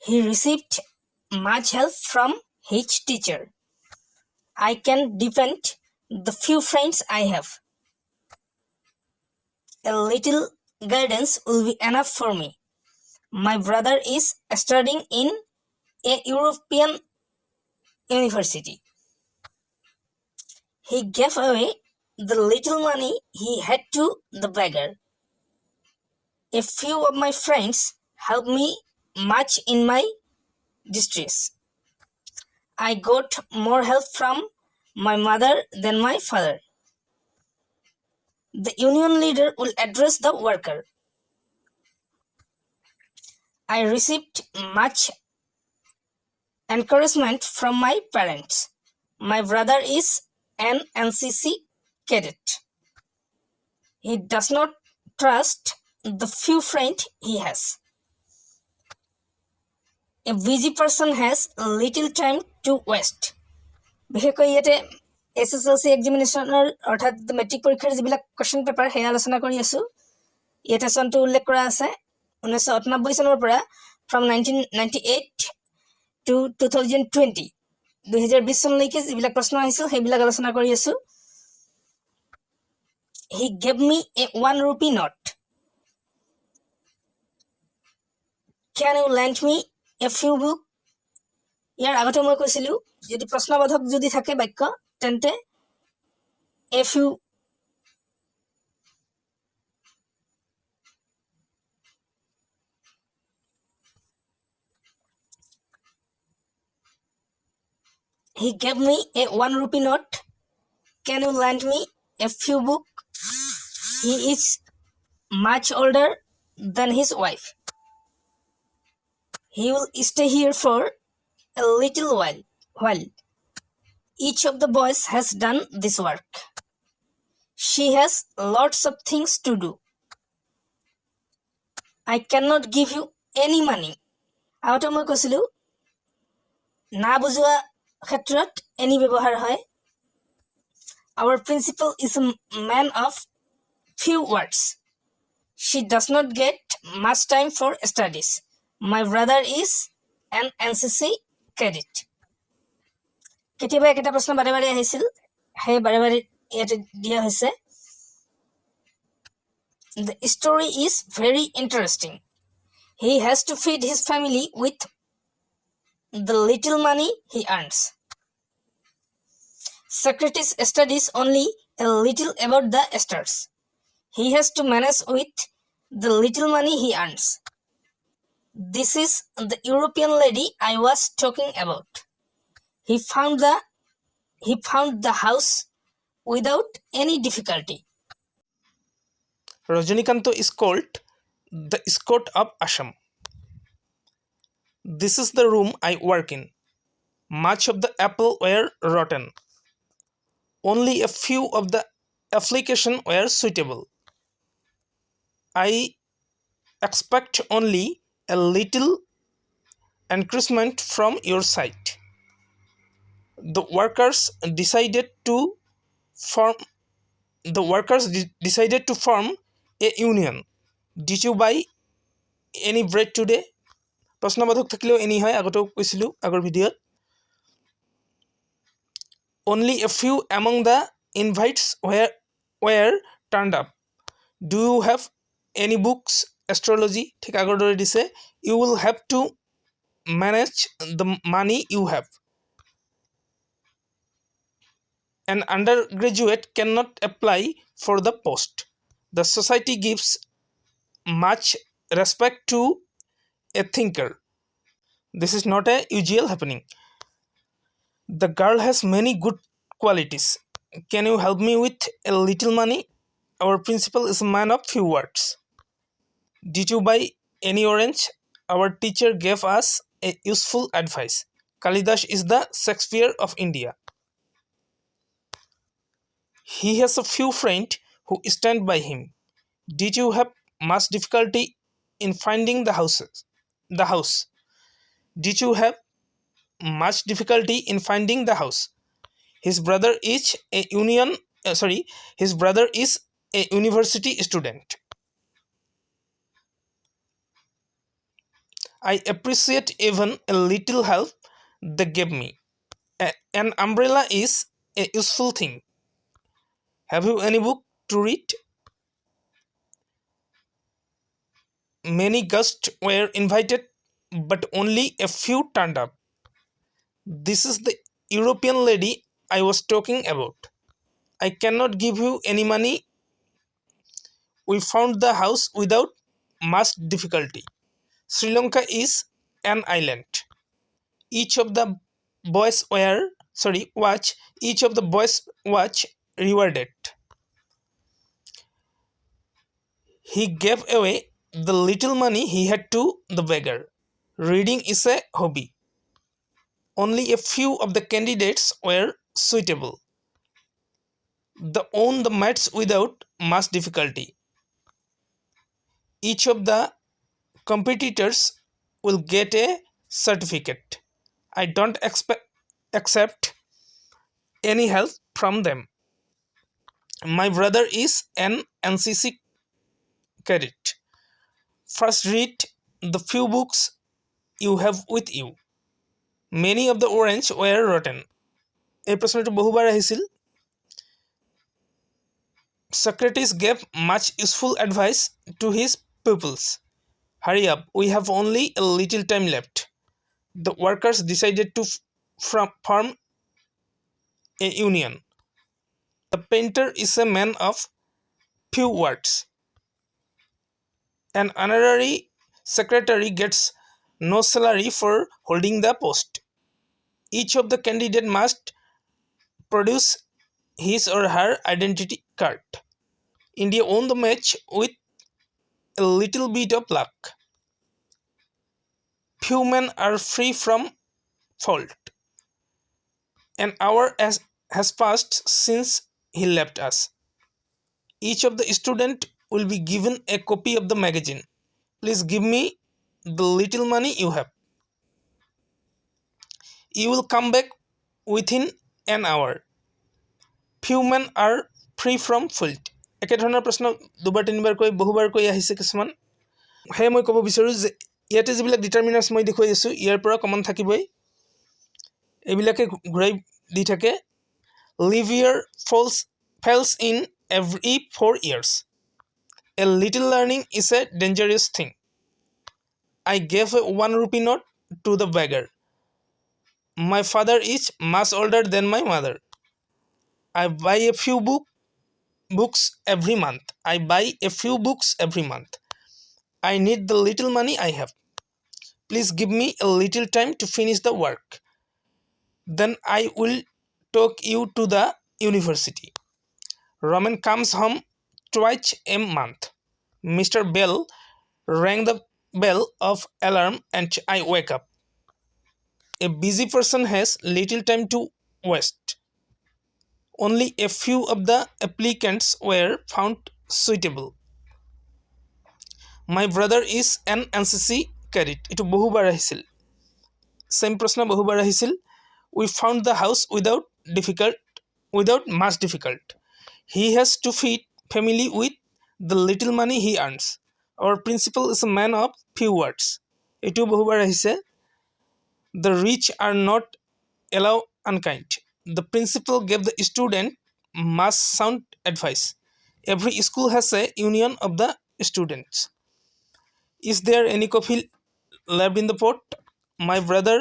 He received much help from his teacher. I can defend the few friends I have. A little guidance will be enough for me. My brother is studying in a European university. He gave away the little money he had to the beggar. A few of my friends helped me much in my distress. I got more help from my mother than my father. The union leader will address the worker. I received much encouragement from my parents. My brother is an NCC cadet. He does not trust the few friends he has. A busy person has little time to waste. বিশেষকৈ ইয়াতে HSLC এক্সামিনেশ্যনৰ অৰ্থাৎ matric পৰীক্ষাৰ যিবিলাক question paper সেয়া আলোচনা কৰি আছোঁ। ইয়াতে চনটো উল্লেখ কৰা আছে 1998 চনৰ পৰা ফ্ৰম 1998 টু 2020 2020 চনলৈকে যিবিলাক প্ৰশ্ন আহিছিল সেইবিলাক আলোচনা কৰি আছোঁ। He gave me a 1 rupee note. Can you lend me a few books? ইয়াৰ আগতে মই কৈছিলোঁ যদি প্ৰশ্নবোধক যদি থাকে বাক্য তেন্তে a few He gave me a 1 rupee note. Can you lend me a few books? He is much older than his wife. He will stay here for a little while. Each of the boys has done this work. She has lots of things to do. I cannot give you any money. আগতে মই কৈছিলোঁ না বুজোৱা ক্ষেত্ৰত any ব্যৱহাৰ হয়। Our principal is a man of few words. She does not get much time for studies. My brother is an NCC cadet. কেতিয়াবা একেটা প্ৰশ্ন বাৰে বাৰে আহিছিল সেই বাৰে বাৰে ইয়াতে দিয়া হৈছে। The story is very interesting. He has to feed his family with the little money he earns. Socrates studies only a little about the stars. He has to manage with the little money he earns. This is the European lady I was talking about. He found the house without any difficulty. Rajinikanto is called the Scot of Assam. This is the room I work in. Much of the apple were rotten. Only a few of the application were suitable. I expect only a little encouragement from your side. The workers decided to form a union. Did you buy any bread today? প্ৰশ্নবোধক থাকিলেও any হয় আগতেও কৈছিলোঁ আগৰ ভিডিঅ'ত। Only a few among the invites were turned up. Do you have any books? Astrology ঠিক আগৰ দৰে দিছে। You will have to manage the money you have. An undergraduate cannot apply for the post. The society gives much respect to a thinker. This is not a usual happening. The girl has many good qualities. Can you help me with a little money? Our principal is a man of few words. Did you buy any orange? Our teacher gave us a useful advice. Kalidas is the Shakespeare of India. He has a few friends who stand by him. Did you have much difficulty in finding the house? Did you have much difficulty in finding the house? His brother is a university student. I appreciate even a little help they gave me. An umbrella is a useful thing. Have you any book to read? Many guests were invited, but only a few turned up. This is the European lady I was talking about. I cannot give you any money. We found the house without much difficulty. Sri Lanka is an island. Each of the boys watch. Each of the boys watch rewarded. He gave away the little money he had to the beggar. Reading is a hobby. Only a few of the candidates were suitable. They won the match without much difficulty. Each of the competitors will get a certificate. I don't accept any help from them. My brother is an NCC cadet. First read the few books you have with you. Many of the orange were rotten. এই প্রশ্নটি বহুবার আহিছিল. Socrates gave much useful advice to his pupils. Hurry up, we have only a little time left. The workers decided to form a union. The painter is a man of few words. An honorary secretary gets no salary for holding the post. Each of the candidate must produce his or her identity card. India won the match with a little bit of luck. Few men are free from fault. An hour has passed since he left us. Each of the student will be given a copy of the magazine. Please give me the little money you have. You will come back within an hour. Few men are free from fault. একেধৰণৰ প্ৰশ্ন দুবাৰ তিনিবাৰকৈ বহুবাৰকৈ আহিছে কিছুমান. সেয়ে মই ক'ব বিচাৰোঁ যে ইয়াতে যিবিলাক ডিটাৰমিনাৰ্ছ মই দেখুৱাই আছোঁ ইয়াৰ পৰা কমন থাকিবই. এইবিলাকে ঘূৰাই দি থাকে. Live year fails in every 4 years. A little learning is a dangerous thing. I gave a 1 rupee note to the beggar. My father is much older than my mother. I buy a few books every month. I buy a few books every month. I need the little money I have. Please give me a little time to finish the work. Then I will take you to the university. Roman comes home twice a month. Mr. Bell rang the bell of alarm and I wake up. A busy person has little time to waste. Only a few of the applicants were found suitable. My brother is an NCC cadet. এটো বহুবার আহিছিল. Same প্রশ্ন বহুবার আহিছিল. We found the house without much difficult. He has to feed family with the little money he earns. Our principal is a man of few words. এটো বহুবার আহিছে. The rich are not allowed unkind. The principal gave the student much sound advice. Every school has a union of the students. Is there any coffee left in the pot? My brother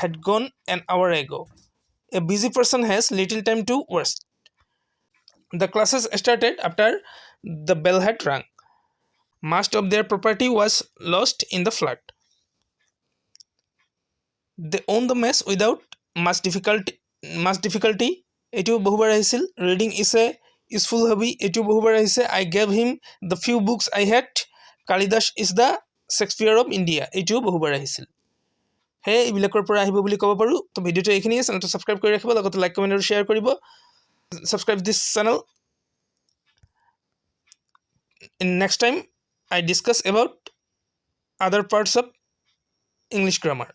had gone an hour ago. A busy person has little time to waste. The classes started after the bell had rung. Most of their property was lost in the flood. They won the match without much difficulty. এটিও বহুবার আহিছিল. Reading is a useful hobby. এটিও বহুবার আহিছে. I gave him the few books I had. Kalidas is the Shakespeare of India. এটিও বহুবার আহিছিল. হে এইবিলাকৰ পৰা আহিব বুলি ক'ব পাৰোঁ. তো ভিডিঅ'টো এইখিনিয়ে. চেনেলটো ছাবস্ক্ৰাইব কৰি ৰাখিব, লগতে লাইক কমেণ্ট আৰু শ্বেয়াৰ কৰিব. Subscribe this channel. In next time I discuss about other parts of English grammar.